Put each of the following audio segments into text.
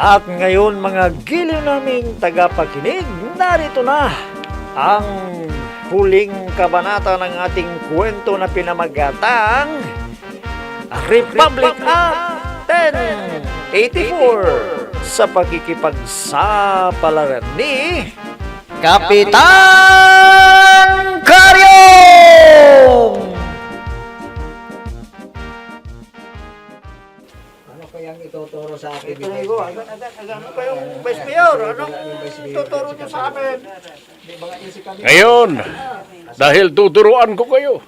At ngayon mga giliw naming tagapakinig, narito na ang huling kabanata ng ating kwento na pinamagatang Republic Act 1084 sa pakikipagsapalaran ni Kapitan Karyong! Ano kayang ituturo sa akin? Ito na ko, ano kayong Vice Mayor? Anong tuturo niyo sa amin? Ngayon, dahil tuturuan ko kayo,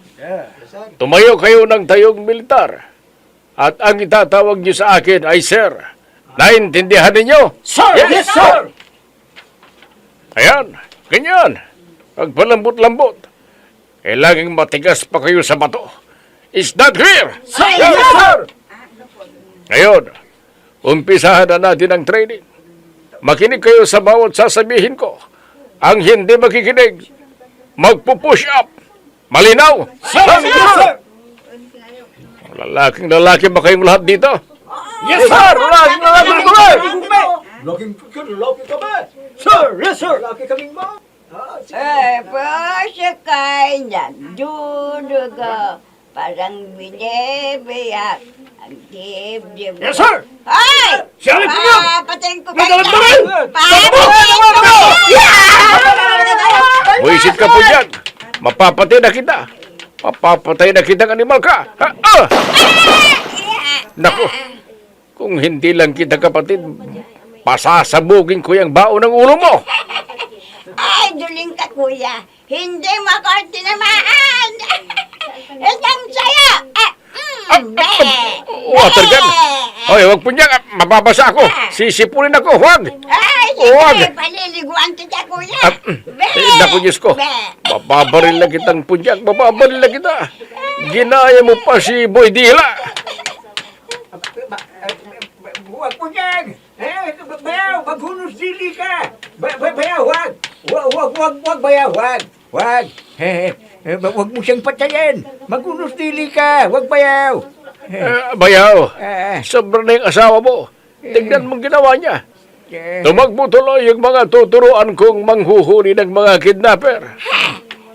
tumayo kayo ng tayong militar. At ang itatawag niyo sa akin ay Sir. Naintindihan ninyo? Sir! Yes, sir! Ayan, ganyan. Pagpalambot-lambot. Kailangang matigas pa kayo sa bato. Is that clear? Sir! Yes, sir! Ngayon, umpisahan na natin ang training. Makinig kayo sa bawat sasabihin ko. Ang hindi makikinig, magpo-push up. Malinaw? Sir! Yes, sir! Lalaking-lalaki ba kayong lahat dito? Yes, sir! Lalaking kami! Laking kami! Sir! Yes, sir! Laki kaming ba? Pasya kay nagdudugo, parang binibiyak ang dibdib. Yes, sir! Ay! Siyalik niyo! Papatayin ko May dalag kayo! Papatayin ko kayo! Buisit ka po dyan. Mapapatay na kita. Mapapatay na kitang animal ka. Naku, kung hindi lang kita kapatid, pasasabugin ko yung baon ng ulo mo. Ay, duling ka kuya. Hindi mo ako tinamaan. Isang saya. Water gun. Hoy, wag po niya. Mababasa ako. Sisipulin ako. Huwag. Ay, Huwag. sige, paliliguan kita kuya. Naku, Diyos ko. Mababaril na kitang punyak. Mababaril na kita. Ginaya mo pa si Boy Dila. Huwag po dyan! Bayaw, maghunos dili ka! Bayaw, huwag! Huwag, bayaw, huwag! Huwag! Huwag mo siyang patayin! Maghunos dili ka! Huwag bayaw! Bayaw, Eh, sobra na yung asawa mo. Tignan mong ginawa niya. eh, Tumakbo tuloy yung mga tuturuan kong manghuhuli ng mga kidnapper.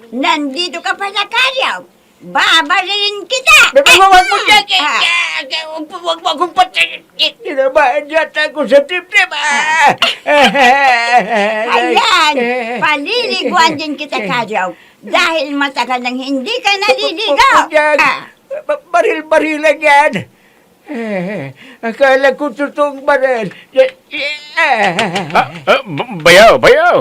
Nandito ka pa na karyaw. Babarilin kita. Huwag mo dyan! Huwag mo akong patayin. Tinamaan yata ako sa tip-tip! Ayan, paliliguan din kita, Karyaw. Dahil matagal nang hindi ka naliligaw. Baril-barilan yan! Akala ko totoong baril. Bayaw.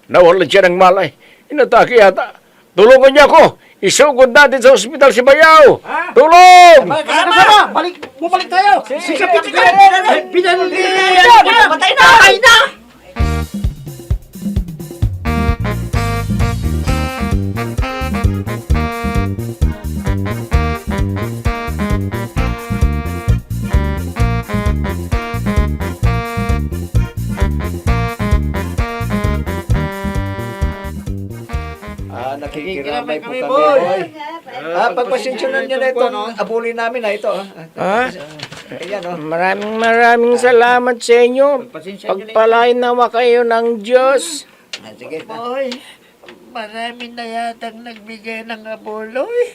Nawalan siya ng malay. Inatake yata. Tulungan niya ako. Isugod natin sa ospital si Bayaw. Tulong! Bumalik tayo! Sikapit ka! Patay na! Patay na! Nakikiramay po kami, boy. Pagpasensyonan niyo na itong abuli namin na ito. Ayan, oh. Maraming salamat sa inyo. Pagpalain nawa kayo ng Diyos. Sige. Boy, marami na yatang nagbigay ng abuloy.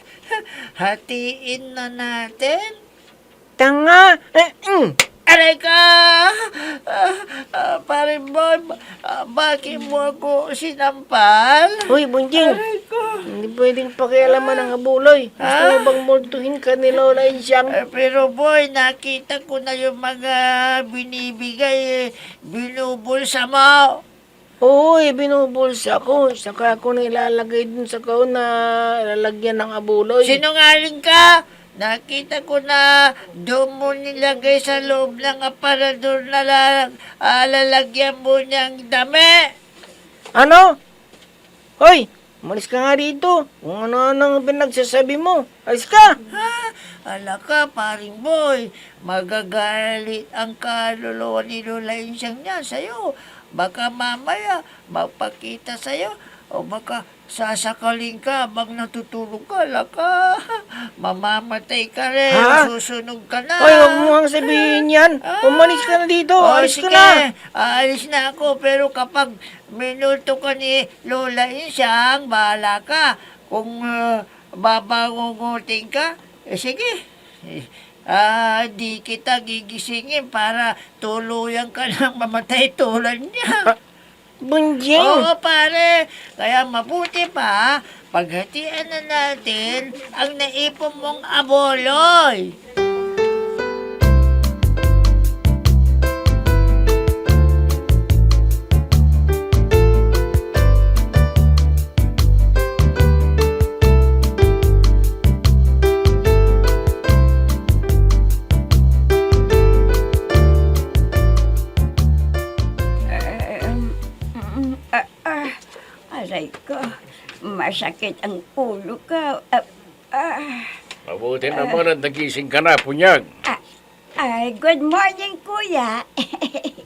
Hatiin na natin. Tanga! Aray ka! Pare boy, bakit mo ako sinampal? Uy, Bunjing. Aray ko. Hindi pwedeng pakialaman ng abuloy. Gusto mo bang multuhin ka ni Lola Insyang? Pero boy, nakita ko na yung mga binibigay, binubulsa mo. Oo, binubulsa ko. Saka ako na ilalagay dun sa kaon na lalagyan ng abuloy. Sinungaling ka! Nakita ko na doon mo nilagay sa loob ng aparador na lalagyan mo niyang dami. Ano? Hoy, umalis ka nga dito. Kung ano-ano pinagsasabi mo. Alis ka! Ha? Ala ka, paring boy. Magagalit ang kaluluwa ni Lola Insyang niya sa'yo. Baka mamaya magpakita sa'yo O baka sasakaling ka, bag natutulog ka, laka. Mamamatay ka rin, Ha? susunog ka na. Hoy, huwag mo nga sabihin yan. Umalis ka na dito. O, Alis ka sige, na. aalis na ako. Pero kapag minulto ka ni Lola Insang, bahala ka. Kung babangungutin ka, sige. Di kita gigisingin para tuluyan ka ng mamatay tulad niya. Bunjing. Oo, pare. Kaya mabuti pa, paghatian na natin ang naipon mong aboloy. Aray ko, masakit ang ulo ko. Mabuti naman at nagising ka na, Punyag. Ay, good morning, kuya.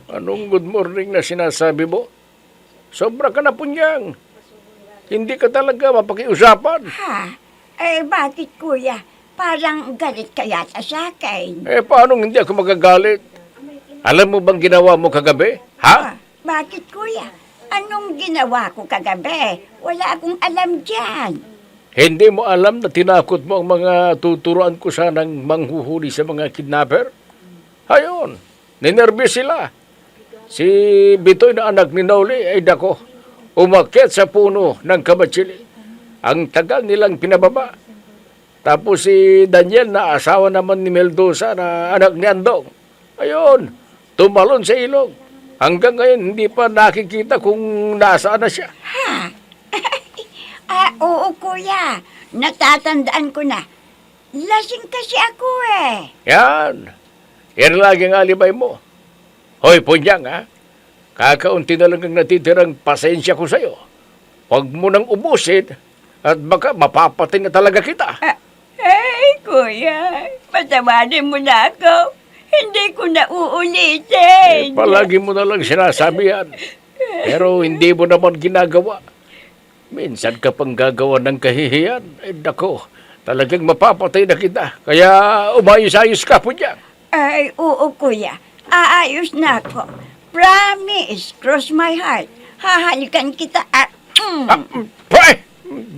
Anong good morning na sinasabi mo? Sobra ka na, Punyag. Hindi ka talaga mapakiusapan. Ha? Bakit, kuya? Parang galit ka yata sa akin. Paano hindi ako magagalit? Alam mo bang ginawa mo kagabi? Ha? Bakit, kuya? Anong ginawa ko kagabi? Wala akong alam dyan. Hindi mo alam na tinakot mo ang mga tuturuan ko sanang manghuhuli sa mga kidnapper? Ayun, ninervyos sila. Si Bitoy na anak ni Noli ay dako, umakyat sa puno ng kamatsili. Ang tagal nilang pinababa. Tapos si Daniel na asawa naman ni Meldosa na anak ni Andong. Ayun, tumalon sa ilog. Hanggang ngayon, hindi pa nakikita kung nasaan na siya. Oo, kuya. Natatandaan ko na. Lasing kasi ako eh. Yan. Yan lagi ang alibay mo. Hoy, Punyang, ha? Kakaunti na lang ang natitirang pasensya ko sa'yo. Huwag mo nang ubusin at baka mapapatay na talaga kita. Ay, kuya. Patawarin mo na ako. Hindi ko na uulitin. Palagi mo na lang sinasabi yan. Pero hindi mo naman ginagawa. Minsan ka pang gagawa ng kahihiyan. Ay, dako, talagang mapapatay na kita. Kaya umayos-ayos ka, Punyang. Ay, oo, kuya. Aayos na ako. Promise, cross my heart. Hahalikan kita at... Pweh!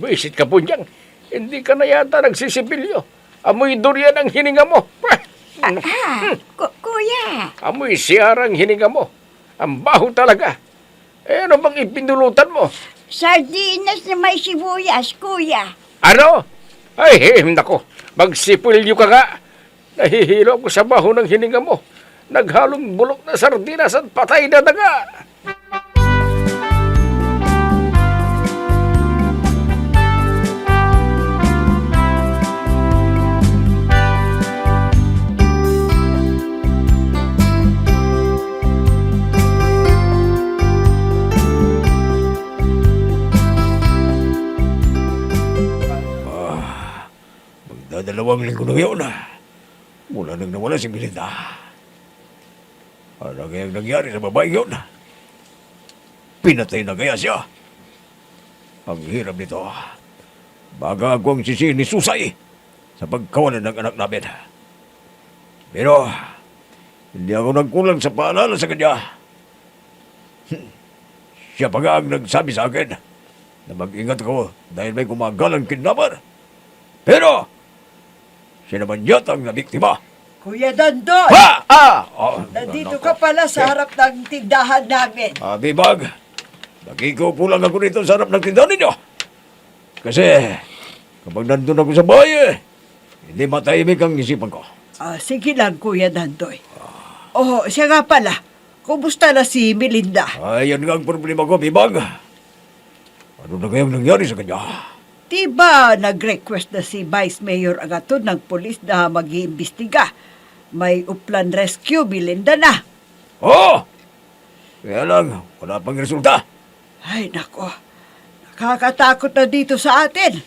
Bisit ka, Punyang. Hindi ka na yata nagsisipilyo. Amoy durian ang hininga mo. Pweh! Kuya. Amoy siyarang hininga mo. Ang baho talaga. Ano bang ipindulutan mo? Sardinas na may sibuyas, kuya. Ano? Ay, nako. Magsipilyo ka nga. Nahihilo ako sa baho ng hininga mo. Naghalong bulok na sardinas at patay na daga. Dalawang linggo na yun. Mula nang nawala si Melinda. Ano kayang nangyari sa babae yun? Pinatay na kaya siya. Ang hirap nito. Baga ako ang sisi ni Susay sa pagkawalan ng anak namin. Pero, hindi ako nagkulang sa paalala sa kanya. Siya pa nga ang nagsabi sa akin na mag-ingat ako dahil may gumagalang kidnapper. Pero, siya naman yata ang nabiktima. Kuya Dandoy, nandito ka pala sa harap ng tindahan namin. Bibag, nakikupo lang ako dito sa harap ng tindahan ninyo. Kasi, kapag nandun ako sa bahay, hindi matahimik ang isipan ko. Sige lang, Kuya Dandoy. Oh, siya nga pala. Kumusta na si Melinda? Yan nga ang problema ko, Bibag. Ano na kayang nangyari sa kanya? Diba nag-request na si Vice Mayor Agaton ng polis na mag-iimbestiga? May uplan rescue, Melinda na. Oo! Kaya lang, wala pang resulta. Ay, nako. Nakakatakot na dito sa atin.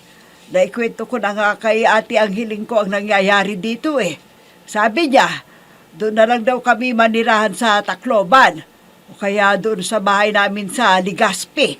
Naikwento ko na nga kay ate ang hiling ko ang nangyayari dito eh. Sabi niya, doon na lang daw kami manirahan sa Tacloban. O kaya doon sa bahay namin sa Legazpi.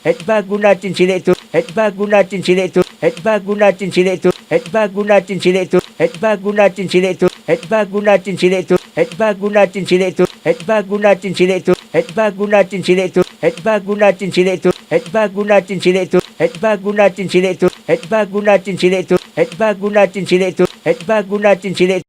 at bago natin sila ito, at bago natin sila ito, at bago natin sila ito, at bago natin sila ito, at bago natin sila ito, at bago natin sila ito, at bago natin sila ito, at bago natin sila ito, at bago natin sila ito, at bago natin sila ito, at bago natin sila ito, at bago natin sila ito, at bago natin sila ito, at bago natin sila ito, at bago natin sila ito.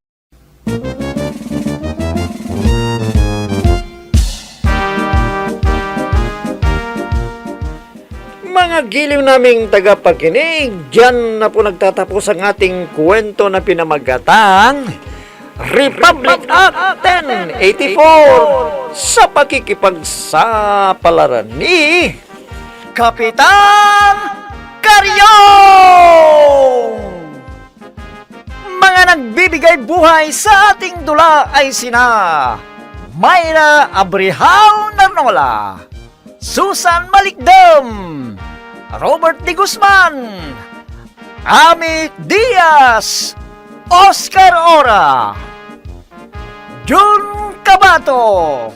Mga giliw naming tagapakinig, dyan na po nagtatapos ang ating kwento na pinamagatang Republic Act 1084 sa pakikipagsapalaran ni Kapitan Karyong! Mga nagbibigay buhay sa ating dula ay sina Mayra Abrihao Narnola, Susan Malikdam, Robert D. Guzman, Amit Diaz, Oscar Ora, Jun Cabato,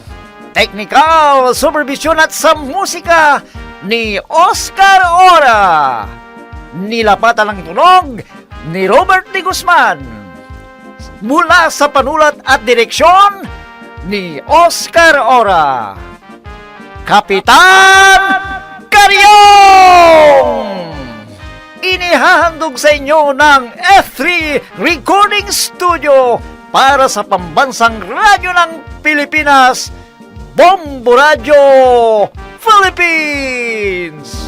Technical Supervision at sa musika ni Oscar Ora, nilapatan ng tunog ni Robert D. Guzman, mula sa panulat at direksyon ni Oscar Ora. Kapitan Karyong! Inihahandog sa inyo ng F3 Recording Studio para sa pambansang radyo ng Pilipinas, Bombo Radio Philippines!